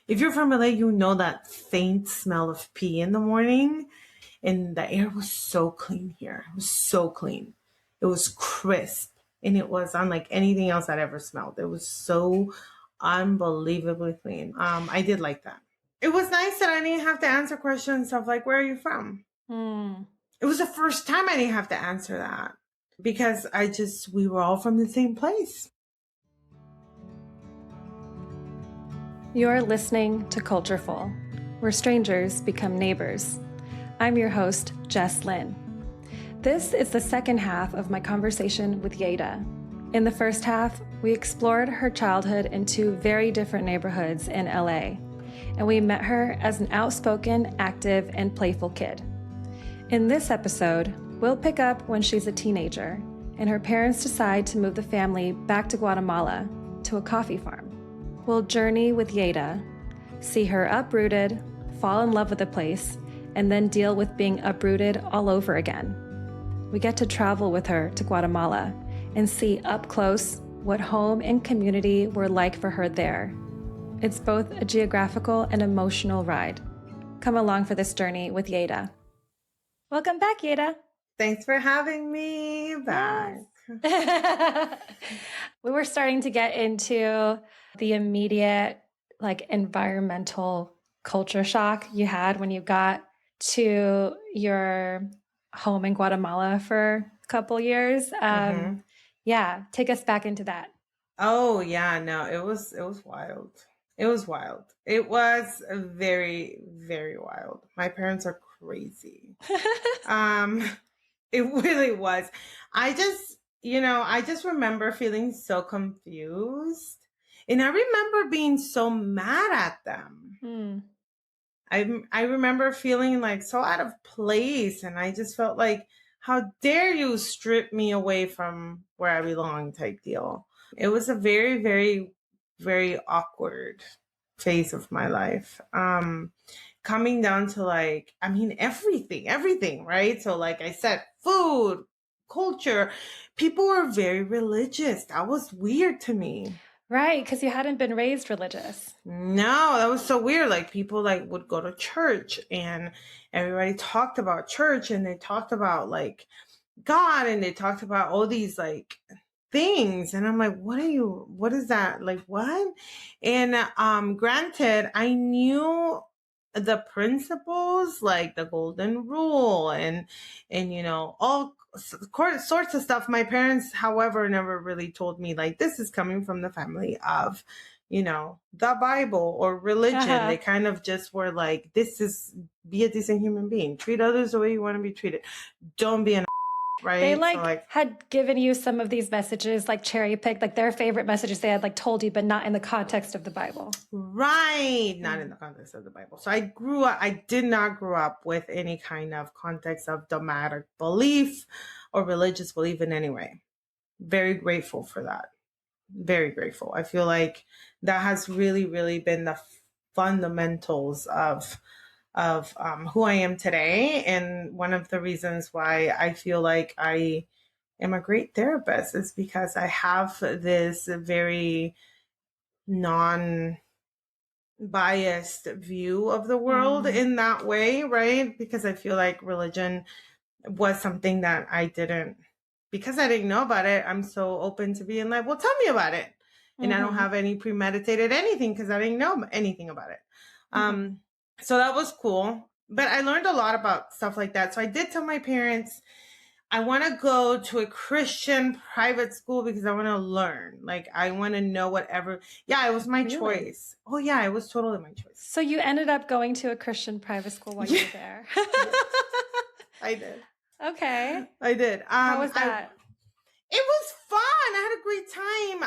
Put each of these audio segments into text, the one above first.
If you're from LA, you know that faint smell of pee in the morning. And the air was so clean here. It was so clean. It was crisp. And it was unlike anything else I'd ever smelled. It was so unbelievably clean. I did like that. It was nice that I didn't have to answer questions of like, where are you from? It was the first time I didn't have to answer that because we were all from the same place. You're listening to Cultureful, where strangers become neighbors. I'm your host, Jess Lynn. This is the second half of my conversation with Yeira. In the first half, we explored her childhood in two very different neighborhoods in LA, and we met her as an outspoken, active, and playful kid. In this episode, we'll pick up when she's a teenager, and her parents decide to move the family back to Guatemala, to a coffee farm. We'll journey with Yeira, see her uprooted, fall in love with the place, and then deal with being uprooted all over again. We get to travel with her to Guatemala and see up close what home and community were like for her there. It's both a geographical and emotional ride. Come along for this journey with Yeira. Welcome back, Yeira. Thanks for having me back. Yes. We were starting to get into the immediate environmental culture shock you had when you got to your home in Guatemala for a couple years. Yeah, take us back into that. Oh yeah, no, it was wild. It was wild. It was very, very wild. My parents are crazy. It really was. I just remember feeling so confused. And I remember being so mad at them. I remember feeling like so out of place, and I just felt like, how dare you strip me away from where I belong type deal. It was a very, very, very awkward phase of my life. Coming down to everything, right? So like I said, food, culture, people were very religious. That was weird to me. Right, because you hadn't been raised religious. No, that was so weird. Like people would go to church and everybody talked about church and they talked about like God and they talked about all these like things. And I'm like, what is that? Like what? And granted, I knew the principles like the golden rule and all sorts of stuff. My parents, however, never really told me like this is coming from the family of the Bible or religion. They kind of just were like, this is, be a decent human being, treat others the way you want to be treated, don't be an right. They had given you some of these messages, like cherry picked, like their favorite messages they had like told you, but not in the context of the Bible. Right. Not in the context of the Bible. So I did not grow up with any kind of context of dogmatic belief or religious belief in any way. Very grateful for that. Very grateful. I feel like that has really, really been the fundamentals of who I am today. And one of the reasons why I feel like I am a great therapist is because I have this very non-biased view of the world in that way, right? Because I feel like religion was something that because I didn't know about it, I'm so open to being like, well, tell me about it. And I don't have any premeditated anything because I didn't know anything about it. So that was cool. But I learned a lot about stuff like that. So I did tell my parents, I want to go to a Christian private school because I want to learn. Like, I want to know whatever. Yeah, it was my choice. Oh, yeah, it was totally my choice. So you ended up going to a Christian private school while you were there. I did. Okay. I did. How was that? It was fun. I had a great time.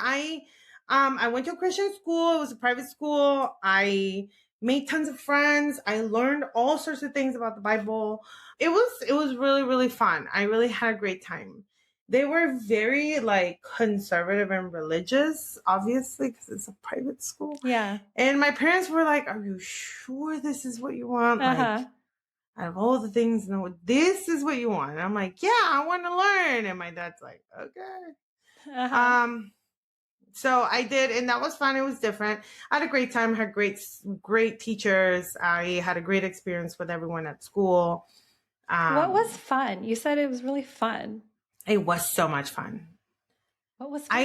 I went to a Christian school. It was a private school. I made tons of friends. I learned all sorts of things about the Bible. It was really, really fun. I really had a great time. They were very conservative and religious, obviously, because it's a private school. Yeah. And my parents were like, are you sure this is what you want? Like, out of all the things, no, this is what you want. And I'm like, yeah, I want to learn. And my dad's like, okay. So I did, and that was fun. It was different. I had a great time, had great teachers. I had a great experience with everyone at school. What was Um, fun? You said it was really fun. it was so much fun. What was fun?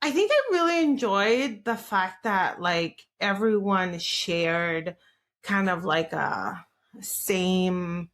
I think I really enjoyed the fact that like everyone shared kind of like a same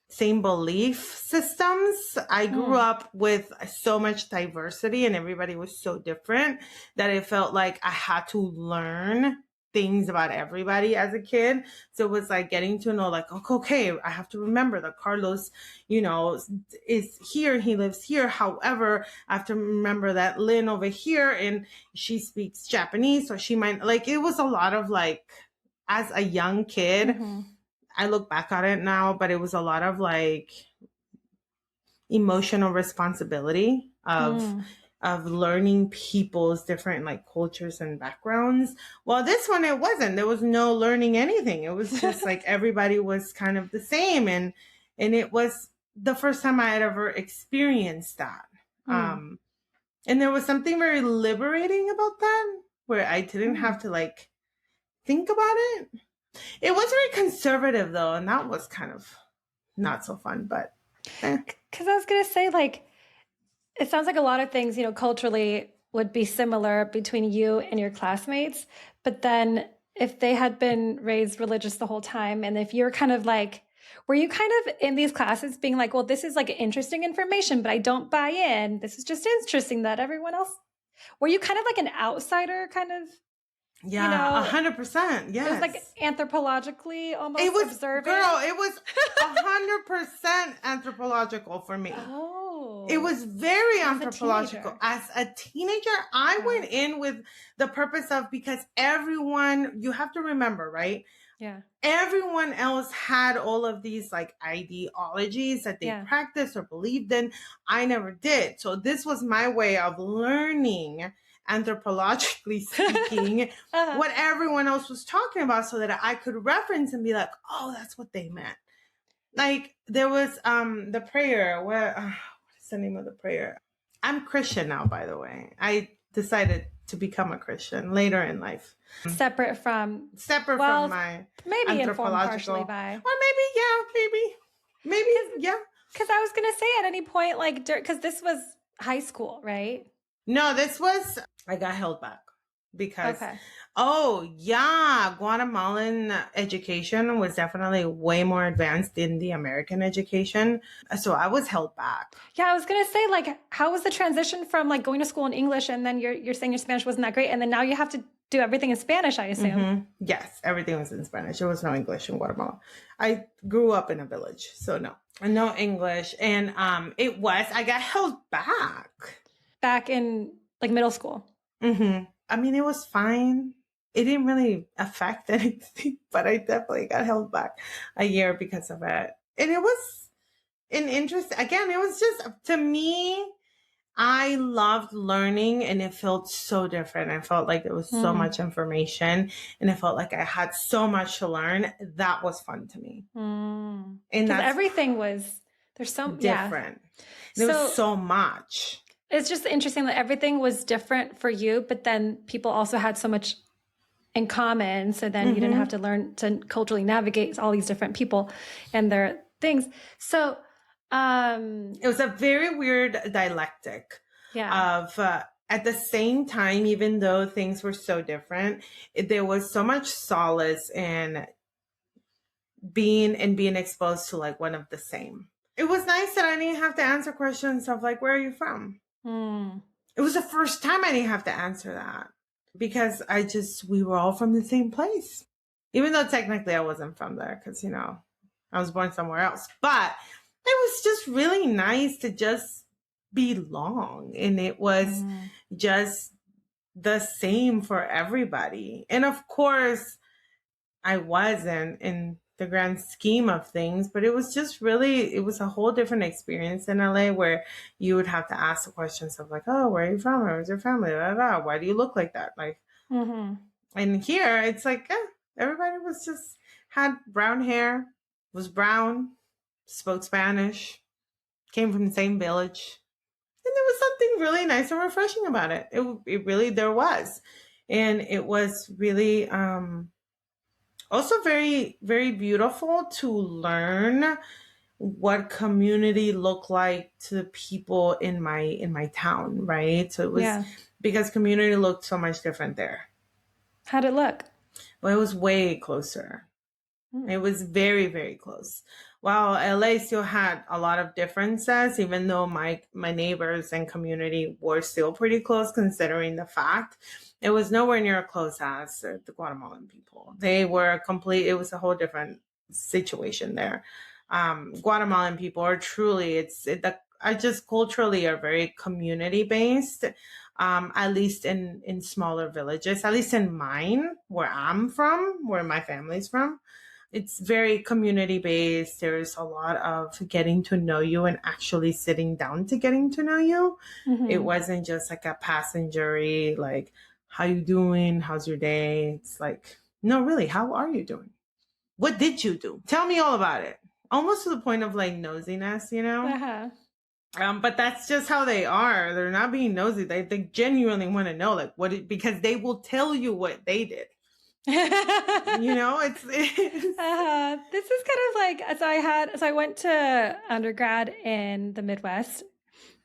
belief systems. I grew Mm. up with so much diversity and everybody was so different that it felt like I had to learn things about everybody as a kid. So it was like getting to know like, okay, I have to remember that Carlos, is here. He lives here. However, I have to remember that Lynn over here and she speaks Japanese. So she might like, it was a lot of like, as a young kid, Mm-hmm. I look back on it now, but it was a lot of like emotional responsibility Mm. of learning people's different like cultures and backgrounds. Well, this one it wasn't. There was no learning anything. It was just like everybody was kind of the same and it was the first time I had ever experienced that. Mm. And there was something very liberating about that where I didn't Mm. have to like think about it. It was very conservative though, and that was kind of not so fun, but Because I was going to say, like, it sounds like a lot of things, culturally would be similar between you and your classmates. But then if they had been raised religious the whole time, and if you're kind of like, were you kind of in these classes being like, well, this is like interesting information, but I don't buy in. This is just interesting that everyone else. Were you kind of like an outsider, kind of, you yeah, know, 100%. it was like Yes. anthropologically It almost was, observing? girl, it was 100% anthropological for me. It Oh, was very as a anthropological. teenager. As a teenager, I Wow. went in with the purpose of because everyone, you have to remember, right? Yeah. Everyone else had all of these like ideologies that they Yeah. practiced or believed in. I never did. So this was my way of learning, anthropologically speaking, Uh-huh. what everyone else was talking about so that I could reference and be like, oh, that's what they meant. Like there was the prayer where what is the name of the prayer? I'm Christian now, by the way. I decided to become a Christian later in life, Separate from, separate from well, my maybe informed anthropological, partially by, or maybe, yeah, maybe, yeah. because I was going to say at any point, like, because this was high school, right? No, this was, I got held back because, Okay. oh, yeah, Guatemalan education was definitely way more advanced than the American education. So I was held back. Yeah, I was going to say, like, how was the transition from like going to school in English and then you're saying your Spanish wasn't that great, and then now you have to do everything in Spanish, I assume. Yes, everything was in Spanish. There was no English in Guatemala. I grew up in a village, so no English. And I got held back. Back in like middle school. I mean, it was fine. It didn't really affect anything, but I definitely got held back a year because of it. And it was an interest. Again, it was just, to me, I loved learning and it felt so different. I felt like there was so Mm. much information and it felt like I had so much to learn. That was fun to me. Mm. And Because that's everything was, there's so, yeah. different. There was So so much. it's just interesting that everything was different for you, but then people also had so much in common. So then you didn't have to learn to culturally navigate all these different people and their things. So, It was a very weird dialectic yeah. of, at the same time, even though things were so different, there was so much solace in being exposed to like one of the same. It was nice that I didn't have to answer questions of like, where are you from? Mm. It was the first time I didn't have to answer that because we were all from the same place. Even though technically I wasn't from there because, I was born somewhere else. But it was just really nice to just belong. And it was Mm. just the same for everybody. And of course, I wasn't in the grand scheme of things, but it was just really, it was a whole different experience in LA where you would have to ask the questions of like, oh, where are you from? Where's your family? Da, da, da. Why do you look like that? Like, Mm-hmm. and here it's like, everybody was just had brown hair, was brown, spoke Spanish, came from the same village. And there was something really nice and refreshing about it. It really, there was. And it was really also very, very beautiful to learn what community looked like to the people in my town, right? So it was Yeah. because community looked so much different there. How'd it look? But it was way closer. Hmm. It was very, very close. While LA still had a lot of differences, even though my neighbors and community were still pretty close, considering the fact it was nowhere near as close as the Guatemalan people. They were complete. It was a whole different situation there. Guatemalan people are truly. I just culturally are very community based. At least in smaller villages, at least in mine, where I'm from, where my family's from, it's very community based. There's a lot of getting to know you and actually sitting down to getting to know you. It Mm-hmm. wasn't just like a passengery, like, how you doing? How's your day? It's like, no, really, how are you doing? What did you do? Tell me all about it. Almost to the point of like nosiness, you know? Uh-huh. But that's just how they are. They're not being nosy. They genuinely want to know, like, because they will tell you what they did. You know, it's This is kind of like, so I went to undergrad in the Midwest,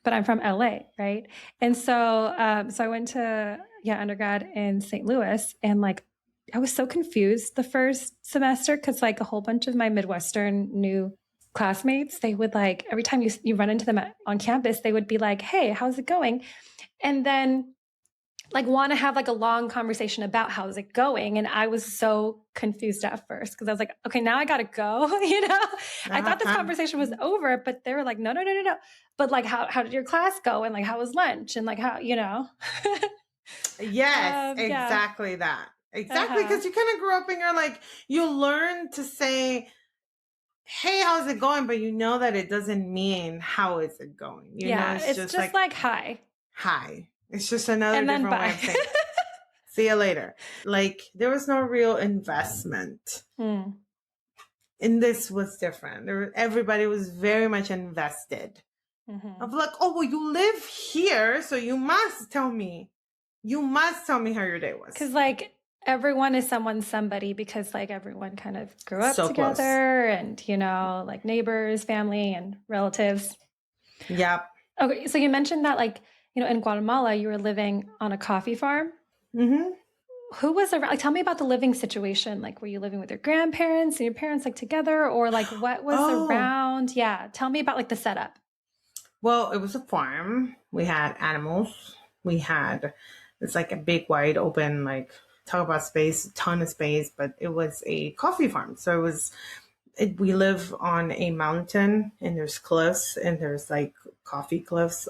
but I'm from LA, right? And so I went to undergrad in St. Louis, and like I was so confused the first semester because like a whole bunch of my Midwestern new classmates, they would like every time you run into them on campus, they would be like, "Hey, how's it going?" And then like want to have like a long conversation about how's it going, and I was so confused at first because I was like, okay, now I gotta go. I thought this conversation was over, but they were like, no, no, no, no, no. But like, how did your class go, and like how was lunch, and like how yes, yeah. exactly that. Exactly, because you kind of grew up and you're like, you learn to say, hey, how's it going? But you know that it doesn't mean how is it going. You know, it's It's just just like, like hi, hi. It's just another and then different way bye. of saying, see you later. Like, there was no real investment. Hmm. And this was different. Everybody was very much invested. Mm-hmm. Of like, oh, well, you live here, so you must tell me. You must tell me how your day Because was. like everyone is someone's somebody because like everyone kind of grew up So close. together, and like neighbors, family, and relatives. Yep. Okay, so you mentioned that like in Guatemala you were living on a coffee farm. Mm-hmm. Who was around? Like, tell me about the living situation. Like, were you living with your grandparents and your parents like together, or like what was Oh, around? Yeah, tell me about like the setup. well, it was a farm. We had animals. It's like a big, wide open, like, talk about space, a ton of space, but it was a coffee farm. So we live on a mountain and there's cliffs and there's like coffee cliffs.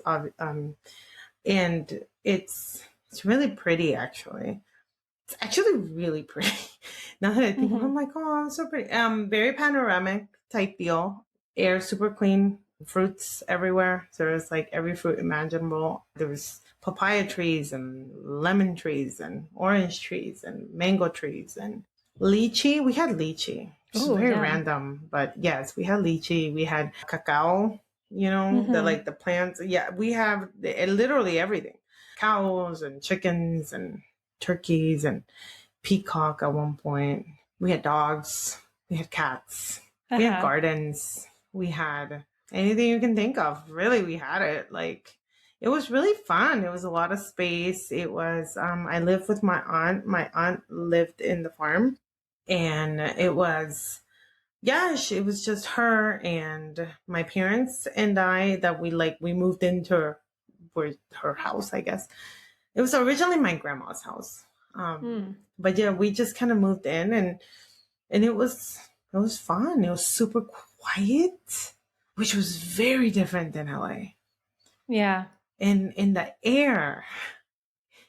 And it's really pretty, actually. It's actually really pretty. Now that I think of it, Mm-hmm. I'm like, oh, it's so pretty. Very panoramic type deal. Air super clean. Fruits everywhere. So there's like every fruit imaginable. There was papaya trees and lemon trees and orange trees and mango trees and lychee. We had lychee, which is Oh, very yum. random, but yes, we had lychee. We had cacao. You know, the Mm-hmm. like the plants. Yeah, we have literally everything. Cows and chickens and turkeys and peacock at one point. We had dogs. We had cats. We had Uh-huh. gardens. We had anything you can think of. Really, we had it. Like, it was really fun. It was a lot of space. It was, I lived with my aunt. My aunt lived in the farm. And it was, yeah, it was just her and my parents and I that we moved into her house, I guess. It was originally my grandma's house. Hmm. But yeah, we just kind of moved in and it was fun. It was super quiet, which was very different than LA. Yeah. And in the air,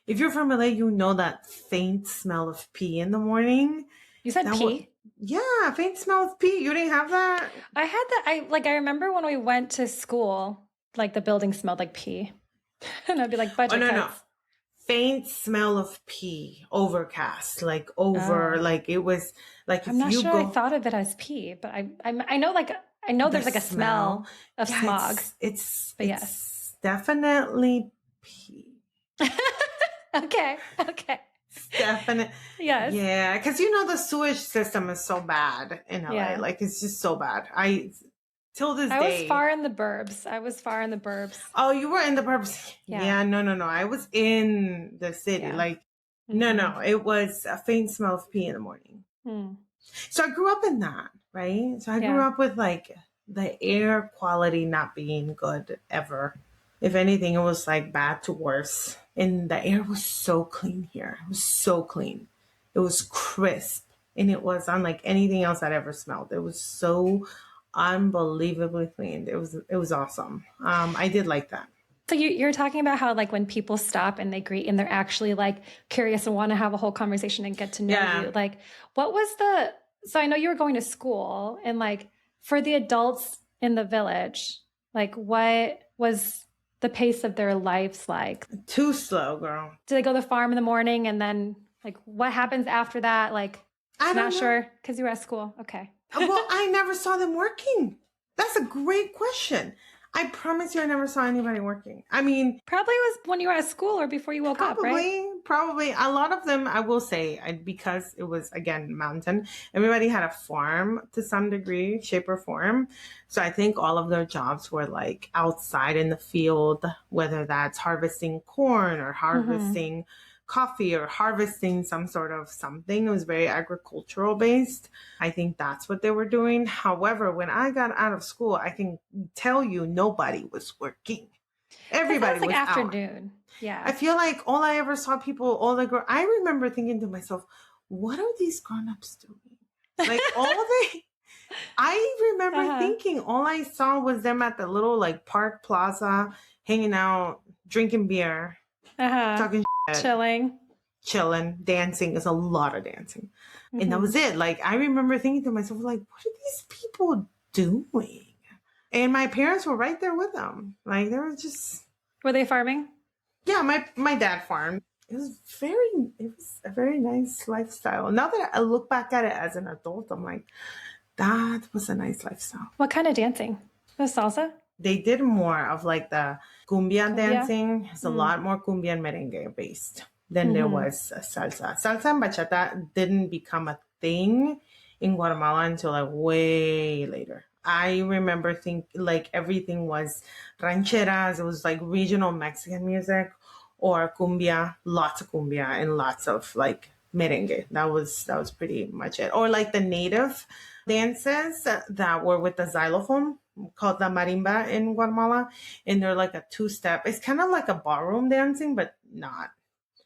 if you're from LA, you know that faint smell of pee in the morning. You said That was, pee? yeah, faint smell of pee. You didn't have that? I had that. I remember when we went to school, like the building smelled like pee. And I'd be like, Oh, budget no, no. cuts. Faint smell of pee, overcast, like over, Oh. like it was like I'm if not you sure I go, thought of it as pee, but I know like I know the there's like a smell, smell of yeah, smog. But yes. definitely pee. Okay. Definitely. Yes. Yeah, because you know the sewage system is so bad in LA. Yeah. Like it's just so bad. Till this I was day. far in the burbs. Oh, you were in the burbs. Yeah. Yeah, no. I was in the city. Yeah. Like, Mm-hmm. no. It was a faint smell of pee in the morning. So I grew up in that, right? So I grew up with like the air quality not being good ever. If anything, it was like bad to worse. And the air was so clean here. It was so clean. It was crisp. And it was unlike anything else I'd ever smelled. It was so unbelievably clean. It was awesome. I did like that. So you're talking about how like when people stop and they greet and they're actually like curious and want to have a whole conversation and get to know you. Like what was so I know you were going to school and like for the adults in the village, like what was the pace of their lives like? Too slow, girl. Do they go to the farm in the morning and then like what happens after that? Like I don't know. sure because you were at school. Okay. Well, I never saw them working. That's a great question. I promise you I never saw anybody working. I mean, probably was when you were at school or before you woke up, right? Probably. A lot of them, I will say, because it was, again, mountain, everybody had a farm to some degree, shape or form. So I think all of their jobs were like outside in the field, whether that's harvesting corn or harvesting coffee or harvesting some sort of something. It was very agricultural based. I think that's what they were doing. However, when I got out of school, I can tell you nobody was working. Everybody was afternoon. Out. Yeah. I feel like all I ever saw I remember thinking to myself, what are these grown-ups doing? Like I remember thinking all I saw was them at the little like park plaza, hanging out, drinking beer, talking shit, chilling, dancing. There's a lot of dancing. And that was it. Like, I remember thinking to myself, like, what are these people doing? And my parents were right there with them. Like, they were just... Were they farming? Yeah, my dad farmed. It was a very nice lifestyle. Now that I look back at it as an adult, I'm like, that was a nice lifestyle. What kind of dancing? The salsa? They did more of like the cumbia dancing. It's a lot more cumbia and merengue based than there was salsa. Salsa and bachata didn't become a thing in Guatemala until like way later. I remember like everything was rancheras. It was like regional Mexican music or cumbia, lots of cumbia and lots of like merengue. That was pretty much it. Or like the native dances that were with the xylophone called the marimba in Guatemala. And they're like a two-step. It's kind of like a ballroom dancing, but not.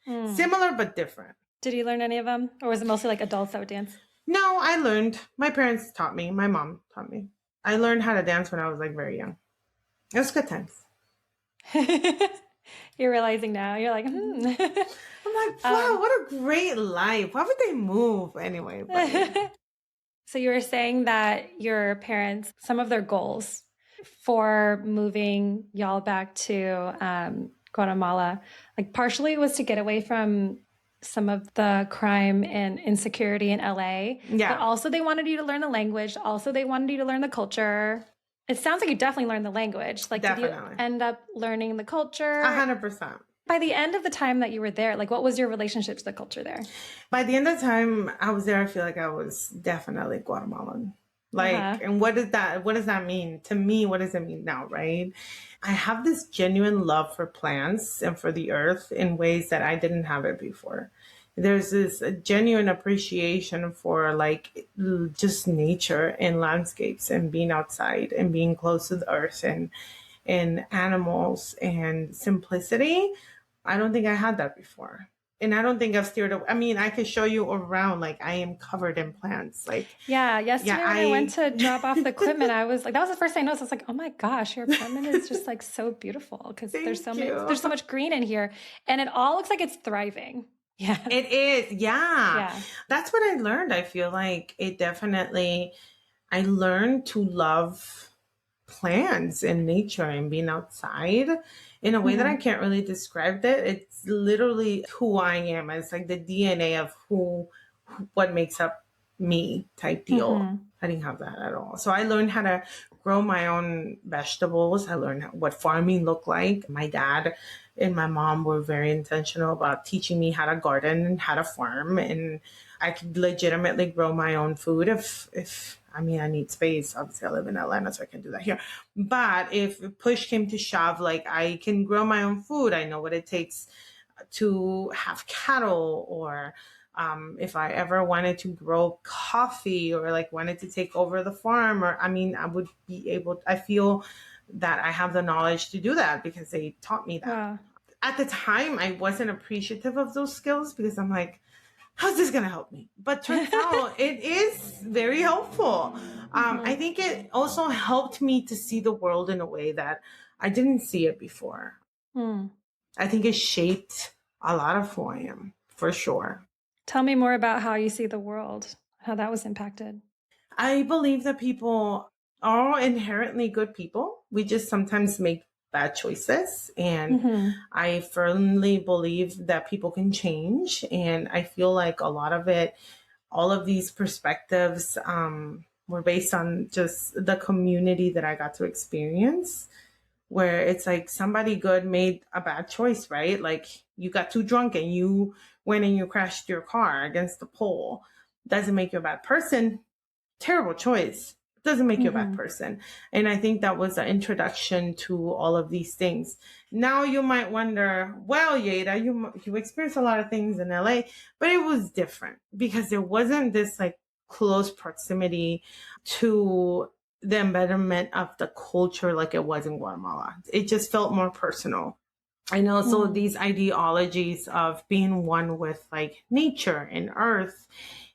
Similar, but different. Did you learn any of them? Or was it mostly like adults that would dance? No, I learned. My parents taught me. My mom taught me. I learned how to dance when I was like very young. It was good times. You're realizing now. You're like, I'm like, wow, what a great life. Why would they move anyway? But, yeah. So you were saying that your parents, some of their goals for moving y'all back to Guatemala, like partially was to get away from some of the crime and insecurity in LA. Yeah. But also they wanted you to learn the language. Also they wanted you to learn the culture. It sounds like you definitely learned the language. Like, definitely. Did you end up learning the culture? 100%. By the end of the time that you were there, like what was your relationship to the culture there? By the end of the time I was there, I feel like I was definitely Guatemalan. Like, and what does that mean? To me, what does it mean now, right? I have this genuine love for plants and for the earth in ways that I didn't have it before. There's this genuine appreciation for like just nature and landscapes and being outside and being close to the earth and animals and simplicity. I don't think I had that before. And I don't think I've steered away. I mean, I could show you around, like I am covered in plants. Like, yesterday when I went to drop off the equipment, I was like, that was the first thing I noticed. I was like, oh my gosh, your apartment is just like so beautiful because there's so much green in here and it all looks like it's thriving. Yeah, it is. Yeah. That's what I learned. I feel like I learned to love plants and nature and being outside in a way that I can't really describe it. It's literally who I am. It's like the DNA of what makes up me type deal. I didn't have that at all. So I learned how to grow my own vegetables. I learned what farming looked like. My dad and my mom were very intentional about teaching me how to garden and how to farm. And I could legitimately grow my own food if I mean, I need space. Obviously, I live in Atlanta, so I can do that here. But if push came to shove, like I can grow my own food. I know what it takes to have cattle, or if I ever wanted to grow coffee or like wanted to take over the farm, or I mean, I would be able, I feel that I have the knowledge to do that because they taught me that. Wow. At the time, I wasn't appreciative of those skills because I'm like, how's this going to help me? But turns out it is very helpful. I think it also helped me to see the world in a way that I didn't see it before. Mm. I think it shaped a lot of who I am, for sure. Tell me more about how you see the world, how that was impacted. I believe that people are inherently good people. We just sometimes make bad choices. And I firmly believe that people can change. And I feel like a lot of it, all of these perspectives were based on just the community that I got to experience, where it's like somebody good made a bad choice, right? Like you got too drunk and you went and you crashed your car against the pole. Doesn't make you a bad person. Terrible choice. Doesn't make you a bad person. And I think that was the introduction to all of these things. Now you might wonder, well, Yeira, you experienced a lot of things in LA, but it was different because there wasn't this like close proximity to the embedment of the culture like it was in Guatemala. It just felt more personal. And also these ideologies of being one with like nature and earth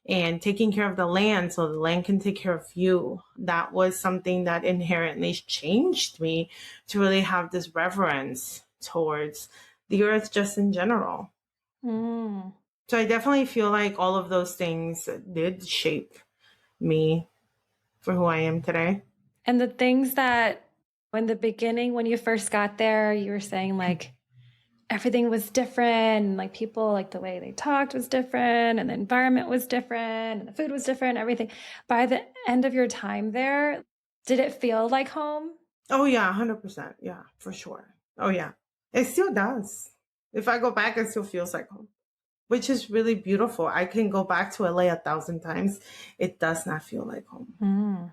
and taking care of the land so the land can take care of you. That was something that inherently changed me to really have this reverence towards the earth just in general. So I definitely feel like all of those things did shape me for who I am today. And the things that in the beginning, when you first got there, you were saying like everything was different, and like people, like the way they talked was different, and the environment was different, and the food was different, everything. By the end of your time there, did it feel like home? Oh yeah, 100%. Yeah, for sure. Oh yeah. It still does. If I go back, it still feels like home, which is really beautiful. I can go back to LA 1,000 times. It does not feel like home.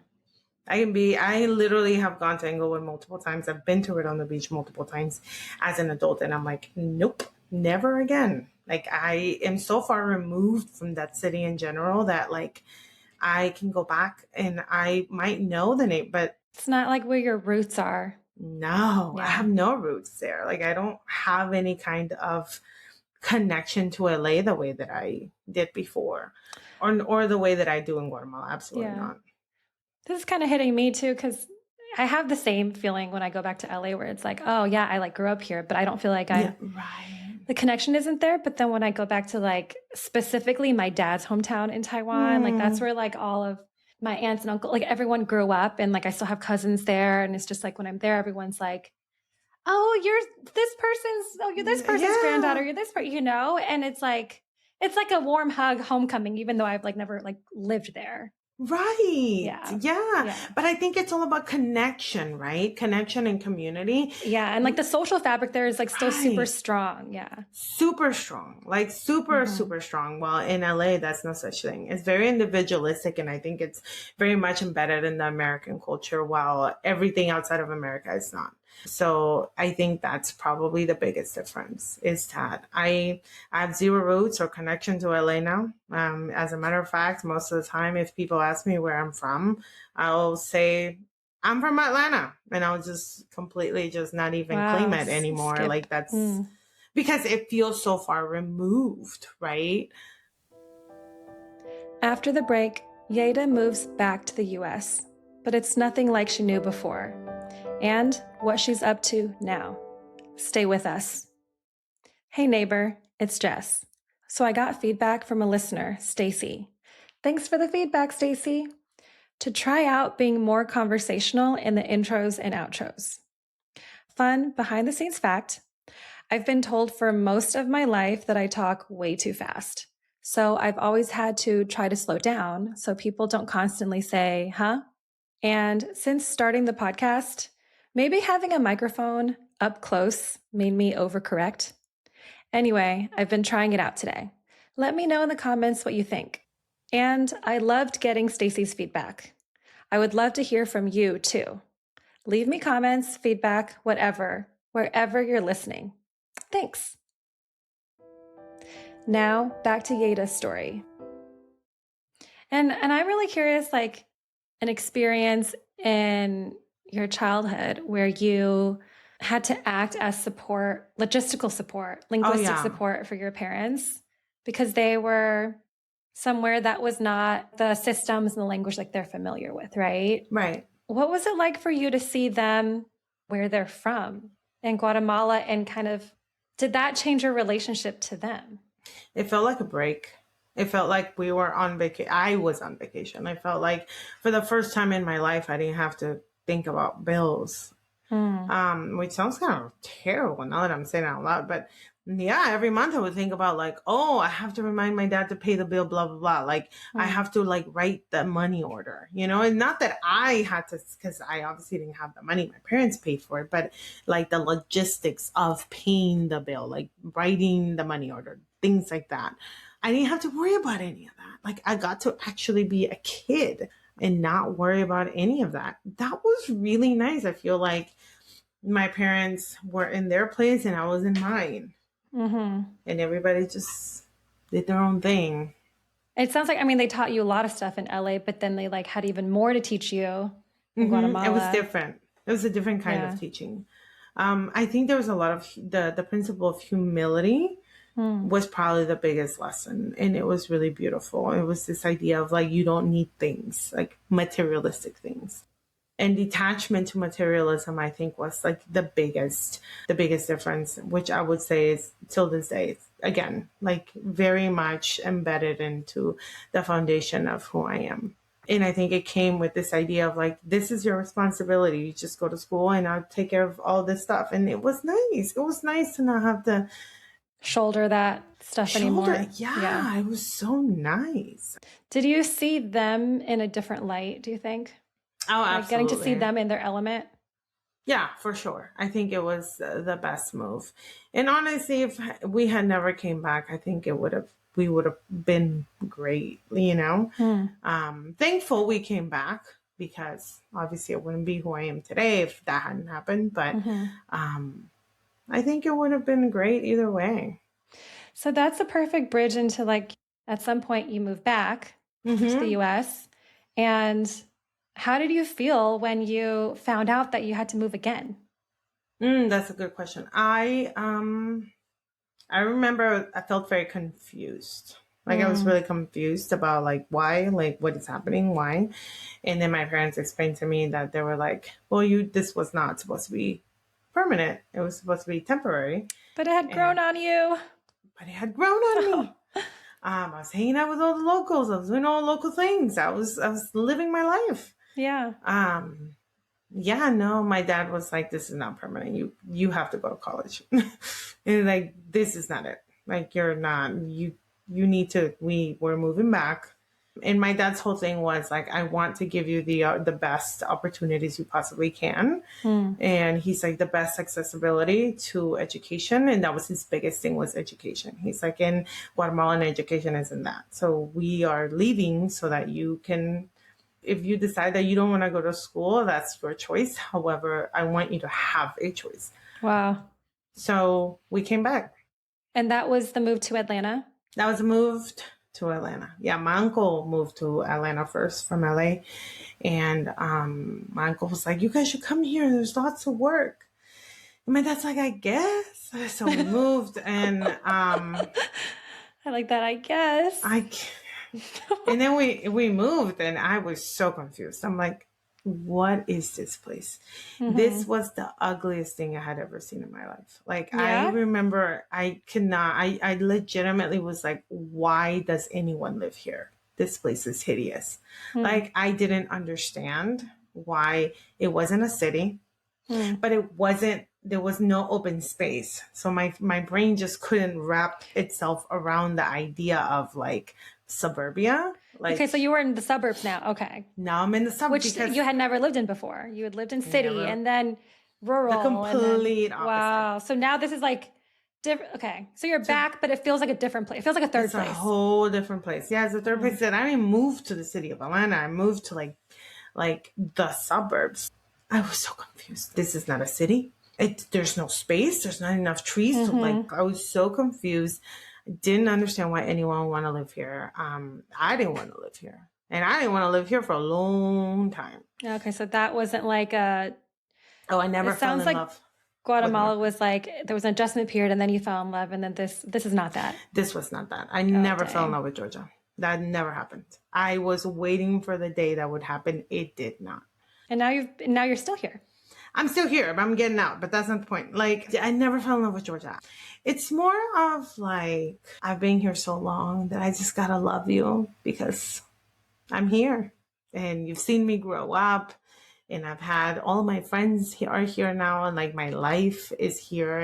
I literally have gone to Inglewood multiple times. I've been to Redondo Beach multiple times as an adult. And I'm like, nope, never again. Like I am so far removed from that city in general that like I can go back and I might know the name, but it's not like where your roots are. No, Yeah. I have no roots there. Like I don't have any kind of connection to LA the way that I did before, or the way that I do in Guatemala. Absolutely not. This is kind of hitting me too, because I have the same feeling when I go back to LA where it's like, oh yeah, I like grew up here, but I don't feel like the connection isn't there. But then when I go back to like specifically my dad's hometown in Taiwan, like that's where like all of my aunts and uncle, like everyone grew up, and like I still have cousins there. And it's just like when I'm there, everyone's like, oh, you're this person's granddaughter, you're this person, you know? And it's like a warm hug homecoming, even though I've like never like lived there. Right. Yeah. But I think it's all about connection, right? Connection and community. Yeah. And like the social fabric there is like still super strong. Yeah. Super strong. Like super strong. Well, in LA, that's no such thing. It's very individualistic. And I think it's very much embedded in the American culture, while everything outside of America is not. So I think that's probably the biggest difference, is that I have zero roots or connection to LA now. As a matter of fact, most of the time, if people ask me where I'm from, I'll say I'm from Atlanta, and I'll just completely just not even claim it anymore. Skip. Like that's because it feels so far removed, right? After the break, Yeira moves back to the US, but it's nothing like she knew before, and what she's up to now. Stay with us. Hey neighbor, it's Jess. So I got feedback from a listener, Stacy. Thanks for the feedback, Stacy. To try out being more conversational in the intros and outros. Fun behind the scenes fact: I've been told for most of my life that I talk way too fast. So I've always had to try to slow down so people don't constantly say, huh? And since starting the podcast, maybe having a microphone up close made me overcorrect. Anyway, I've been trying it out today. Let me know in the comments what you think. And I loved getting Stacy's feedback. I would love to hear from you too. Leave me comments, feedback, whatever, wherever you're listening. Thanks. Now back to Yeira's story. And I'm really curious, like an experience in your childhood where you had to act as support, logistical support, Oh, linguistic yeah. support for your parents because they were somewhere that was not the systems and the language like they're familiar with, right? Right. What was it like for you to see them where they're from in Guatemala, and kind of did that change your relationship to them? It felt like a break. It felt like we were on vacation. I was on vacation. I felt like for the first time in my life, I didn't have to think about bills. Which sounds kind of terrible now that I'm saying it out loud. But yeah, every month I would think about like, oh, I have to remind my dad to pay the bill, blah, blah, blah. Like I have to like write the money order, you know, and not that I had to, because I obviously didn't have the money. My parents paid for it, but like the logistics of paying the bill, like writing the money order, things like that. I didn't have to worry about any of that. Like I got to actually be a kid and not worry about any of that. That was really nice. I feel like my parents were in their place and I was in mine. And everybody just did their own thing. It sounds like, I mean, they taught you a lot of stuff in LA, but then they like had even more to teach you in Guatemala. It was different. It was a different kind of teaching. I think there was a lot of the principle of humility was probably the biggest lesson. And it was really beautiful. It was this idea of like, you don't need things, like materialistic things. And detachment to materialism, I think, was like the biggest difference, which I would say is till this day, again, like very much embedded into the foundation of who I am. And I think it came with this idea of like, this is your responsibility. You just go to school and I'll take care of all this stuff. And it was nice. It was nice to not have to shoulder that stuff anymore. Yeah, it was so nice. Did you see them in a different light, do you think? Oh, absolutely. Like getting to see them in their element? Yeah, for sure. I think it was the best move. And honestly, if we had never came back, I think we would have been great, you know? Thankful we came back because obviously I wouldn't be who I am today if that hadn't happened. But I think it would have been great either way. So that's the perfect bridge into like, at some point you moved back to the US. And how did you feel when you found out that you had to move again? That's a good question. I remember I felt very confused. Like I was really confused about like why, like what is happening, why. And then my parents explained to me that they were like, well, this was not supposed to be permanent. It was supposed to be temporary. But it had grown on you. But it had grown on me. I was hanging out with all the locals. I was doing all local things. I was living my life. Yeah. Yeah, no, my dad was like, this is not permanent. You have to go to college. And like, this is not it. Like, you're not, you need to, we're moving back. And my dad's whole thing was like, I want to give you the best opportunities you possibly can. And he's like, the best accessibility to education. And that was his biggest thing, was education. He's like, in Guatemalan education isn't that. So we are leaving so that you can, if you decide that you don't want to go to school, that's your choice. However, I want you to have a choice. Wow. So we came back. And that was the move to Atlanta? That was moved to Atlanta. Yeah, my uncle moved to Atlanta first from LA. And my uncle was like, you guys should come here. There's lots of work. And my dad's like, I guess. So we moved and I like that, I guess. And then we moved and I was so confused. I'm like, what is this place? This was the ugliest thing I had ever seen in my life. Like, I remember I legitimately was like, why does anyone live here? This place is hideous. Like, I didn't understand why it wasn't a city, but it wasn't there was no open space. So my brain just couldn't wrap itself around the idea of like suburbia. Like, Okay, so you were in the suburbs now. Okay. now I'm in the suburbs Which because you had never lived in before. You had lived in city never, and then the rural and then complete opposite. wow. So now this is like different. Okay. So you're So back, but it feels like a different place. It feels like a third it's a place. whole different place. Yeah, it's a third place. That I didn't move to the city of Atlanta. I moved to like the suburbs. I was so confused. This is not a city. There's no space. There's not enough trees. So like I was so confused. Didn't understand why anyone would want to live here. I didn't want to live here, and I didn't want to live here for a long time. Okay, so that wasn't like a. Oh, I never It fell sounds in like love with Guatemala North. was like there was an adjustment period, and then you fell in love, and then this is not that. This was not that. I Oh, never fell in dang. love with Georgia. That never happened. I was waiting for the day that would happen. It did not. And now you're still here. I'm still here, but I'm getting out. But that's not the point. Like, I never fell in love with Georgia. It's more of like, I've been here so long that I just gotta love you because I'm here. And you've seen me grow up. And I've had all my friends here are here now. And like my life is here.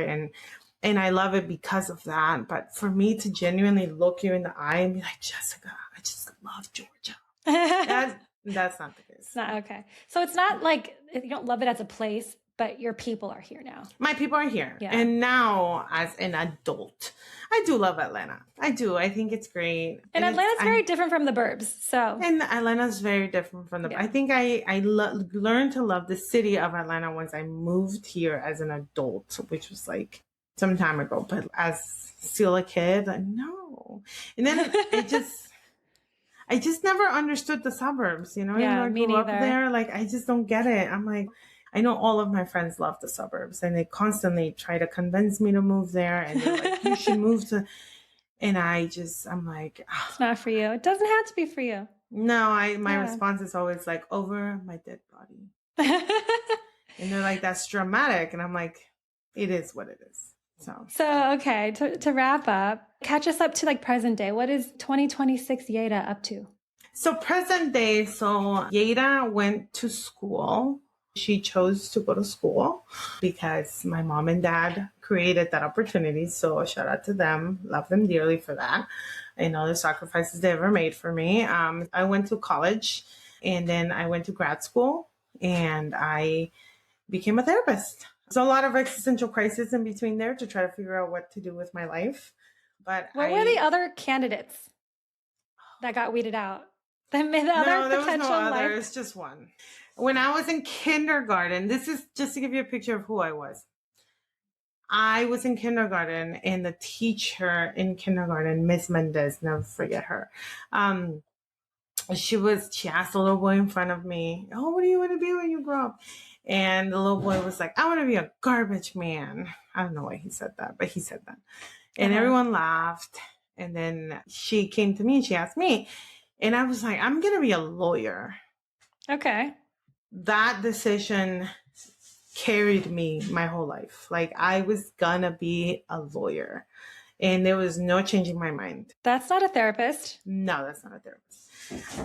And I love it because of that. But for me to genuinely look you in the eye and be like, Jessica, I just love Georgia. That's not the case. It's not okay. So it's not like you don't love it as a place, but your people are here now. My people are here. Yeah. And now, as an adult, I do love Atlanta. I do. I think it's great. And Atlanta's very different from the burbs. So And Atlanta's very different from the. Yeah. I think I learned to love the city of Atlanta once I moved here as an adult, which was like some time ago. But as still a kid, no. And then I just never understood the suburbs, you know? Yeah, I me grew up neither. there. Like, I just don't get it. I'm like, I know all of my friends love the suburbs and they constantly try to convince me to move there. And they're like, you should move to, and I'm like, oh. It's not for you. It doesn't have to be for you. No, my Yeah. response is always like, over my dead body. And they're like, that's dramatic. And I'm like, it is what it is. So okay, to wrap up, catch us up to like present day. What is 2026 Yeira up to? So present day, so Yeira went to school. She chose to go to school because my mom and dad created that opportunity. So shout out to them. Love them dearly for that. I know the sacrifices they ever made for me. I went to college and then I went to grad school and I became a therapist. So a lot of existential crisis in between there to try to figure out what to do with my life. But what were the other candidates that got weeded out? The other no, there was potential no other. life? It's just one. When I was in kindergarten, this is just to give you a picture of who I was. I was in kindergarten and the teacher in kindergarten, Miss Mendez, never forget her. She asked the little boy in front of me, oh, what do you want to be when you grow up? And the little boy was like, I want to be a garbage man. I don't know why he said that, but he said that. And everyone laughed. And then she came to me and she asked me. And I was like, I'm going to be a lawyer. Okay. That decision carried me my whole life. Like I was going to be a lawyer. And there was no changing my mind. That's not a therapist. No, that's not a therapist.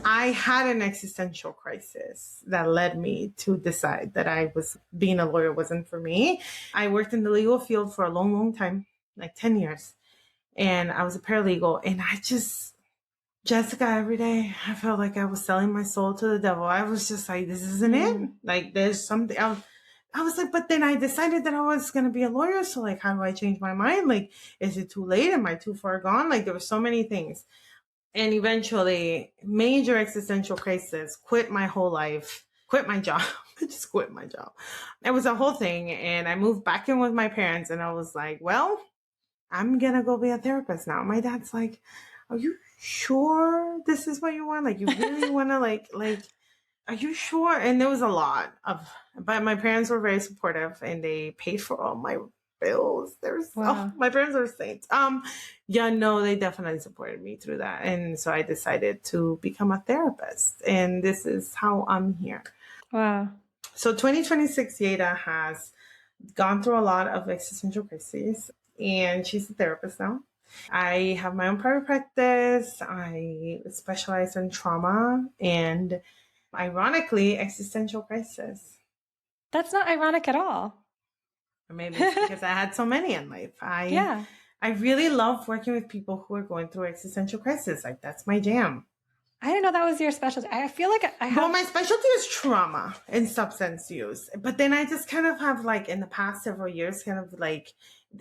I had an existential crisis that led me to decide that being a lawyer wasn't for me. I worked in the legal field for a long, long time, like 10 years. And I was a paralegal. And Jessica, every day, I felt like I was selling my soul to the devil. I was just like, this isn't it. Like, there's something. I was like, but then I decided that I was going to be a lawyer. So, like, how do I change my mind? Like, is it too late? Am I too far gone? Like, there were so many things. And eventually, major existential crisis, quit my whole life, quit my job. I just quit my job. It was a whole thing. And I moved back in with my parents. And I was like, well, I'm going to go be a therapist now. My dad's like, are you sure this is what you want? Like, you really want to like, are you sure? And there was a lot but my parents were very supportive and they paid for all my bills. My parents are saints. They definitely supported me through that. And so I decided to become a therapist. And this is how I'm here. Wow. So 2026 Yeira has gone through a lot of existential crises and she's a therapist now. I have my own private practice. I specialize in trauma and ironically, existential crisis. That's not ironic at all. Or maybe it's because I had so many in life. Yeah. I really love working with people who are going through existential crisis. Like that's my jam. I didn't know that was your specialty. I feel like I Well, have. my specialty is trauma and substance use. But then I just kind of have like in the past several years, kind of like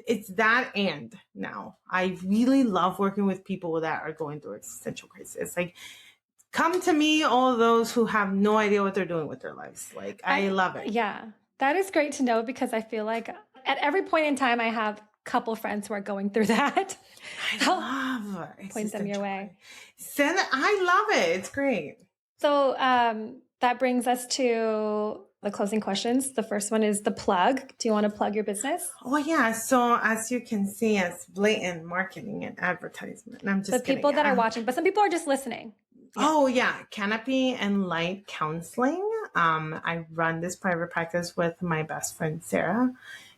it's that and now. I really love working with people that are going through existential crisis. Like come to me, all those who have no idea what they're doing with their lives. Like I love it. Yeah, that is great to know because I feel like at every point in time, I have a couple friends who are going through that. I love point them your way. I love it. It's great. So that brings us to the closing questions. The first one is the plug. Do you want to plug your business? Oh yeah. So as you can see, it's blatant marketing and advertisement. And I'm just the people kidding. that are watching, but some people are just listening. Yeah. Oh yeah, Canopy and Light Counseling. I run this private practice with my best friend Sarah.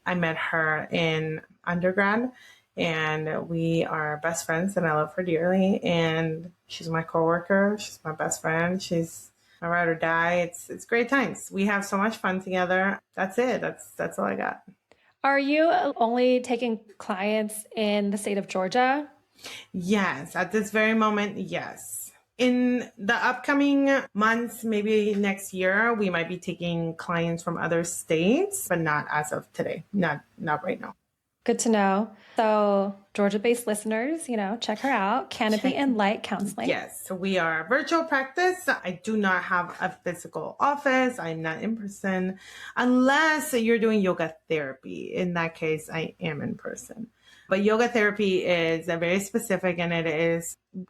I met her in undergrad, and we are best friends, and I love her dearly. And she's my coworker. She's my best friend. She's my ride or die. It's great times. We have so much fun together. That's it. That's all I got. Are you only taking clients in the state of Georgia? Yes, at this very moment, yes. In the upcoming months, maybe next year, we might be taking clients from other states, but not as of today. Not right now. Good to know. So Georgia-based listeners, check her out. Canopy and Light Counseling. Yes. So we are a virtual practice. I do not have a physical office. I'm not in person unless you're doing yoga therapy. In that case, I am in person. But yoga therapy is very specific, and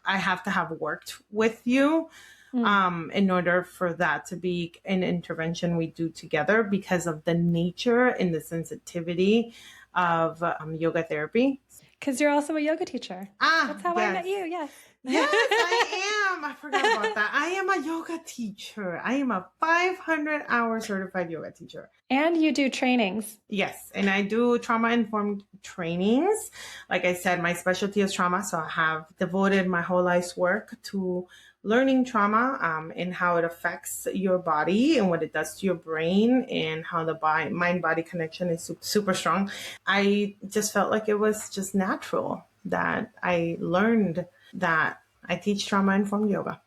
I have to have worked with you in order for that to be an intervention we do together because of the nature and the sensitivity of yoga therapy. Because you're also a yoga teacher. That's how I met you, yes. Yes, I am. I forgot about that. I am a yoga teacher. I am a 500-hour certified yoga teacher. And you do trainings. Yes, and I do trauma-informed trainings. Like I said, my specialty is trauma, so I have devoted my whole life's work to learning trauma and how it affects your body and what it does to your brain and how the mind-body connection is super strong. I just felt like it was just natural that I learned that I teach trauma-informed yoga.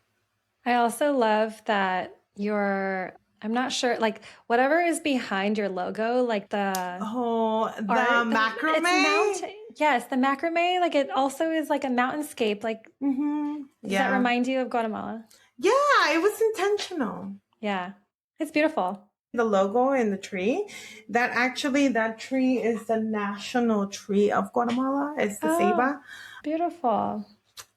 I also love that I'm not sure, like whatever is behind your logo, like the macrame. Yes, the macrame. Like it also is like a mountainscape. Like, does that remind you of Guatemala? Yeah, it was intentional. Yeah, it's beautiful. The logo and the tree, that tree is the national tree of Guatemala. It's the ceiba. Beautiful.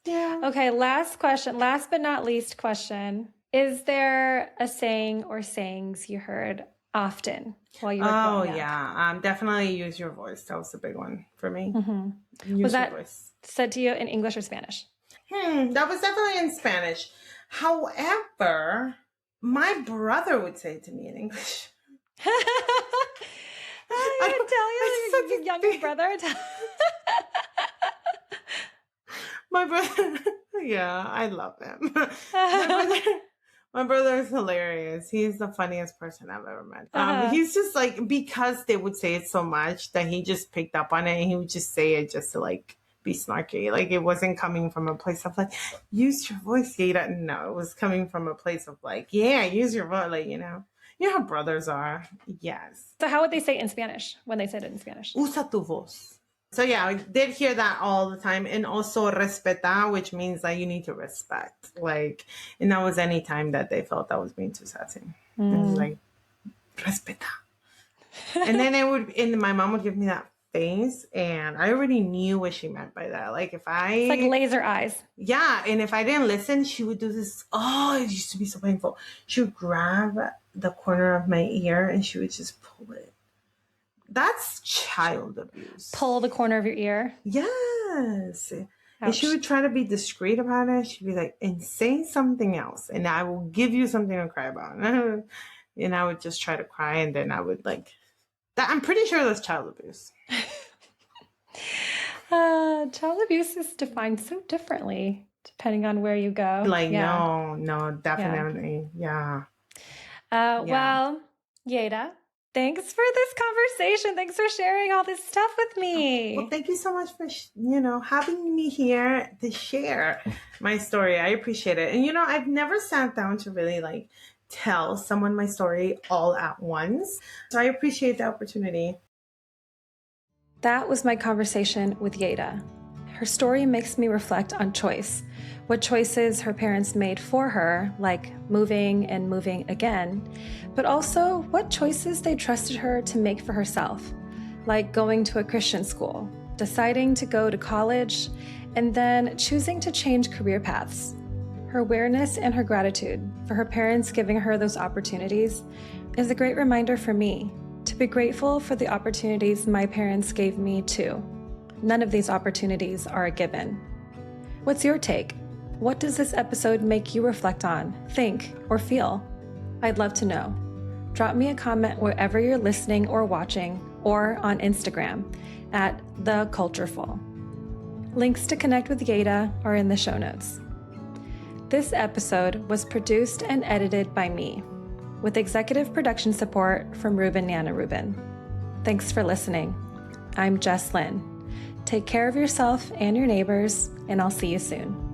Yeah. Okay, last question. Last but not least question. Is there a saying or sayings you heard often while you were growing up? Oh, yeah. Definitely use your voice. That was a big one for me. Mm-hmm. Was that said to you in English or Spanish? That was definitely in Spanish. However, my brother would say it to me in English. I didn't tell you, your younger brother. My brother, yeah, I love him. My brother is hilarious. He's the funniest person I've ever met. He's just like, because they would say it so much that he just picked up on it and he would just say it just to like be snarky. Like it wasn't coming from a place of like, use your voice, Yeira. No, it was coming from a place of like, yeah, use your voice. Like, you know how brothers are. Yes. So how would they say it in Spanish when they said it in Spanish? Usa tu voz. So yeah, I did hear that all the time. And also respeta, which means that you need to respect. Like, and that was any time that they felt that was being too sassy. It was like, respeta. And then my mom would give me that face and I already knew what she meant by that. Like it's like laser eyes. Yeah. And if I didn't listen, she would do this. Oh, it used to be so painful. She would grab the corner of my ear and she would just pull it. That's child abuse. Pull the corner of your ear? Yes. Ouch. And she would try to be discreet about it. She'd be like, and say something else. And I will give you something to cry about. And I would just try to cry. And then I would like, that. I'm pretty sure that's child abuse. Child abuse is defined so differently depending on where you go. Like, no, definitely. Yeah. Well, Yeira, Thanks for this conversation. Thanks for sharing all this stuff with Well, me. thank you so much for, having me here to share my story. I appreciate it. And, I've never sat down to really like tell someone my story all at once. So I appreciate the opportunity. That was my conversation with Yeira. Her story makes me reflect on choice, what choices her parents made for her, like moving and moving again, but also what choices they trusted her to make for herself, like going to a Christian school, deciding to go to college, and then choosing to change career paths. Her awareness and her gratitude for her parents giving her those opportunities is a great reminder for me to be grateful for the opportunities my parents gave me too. None of these opportunities are a given. What's your take? What does this episode make you reflect on, think, or feel? I'd love to know. Drop me a comment wherever you're listening or watching, or on Instagram at the Cultureful. Links to connect with Yeira are in the show notes. This episode was produced and edited by me, with executive production support from Ruben Nana Ruben. Thanks for listening. I'm Jess Lynn. Take care of yourself and your neighbors, and I'll see you soon.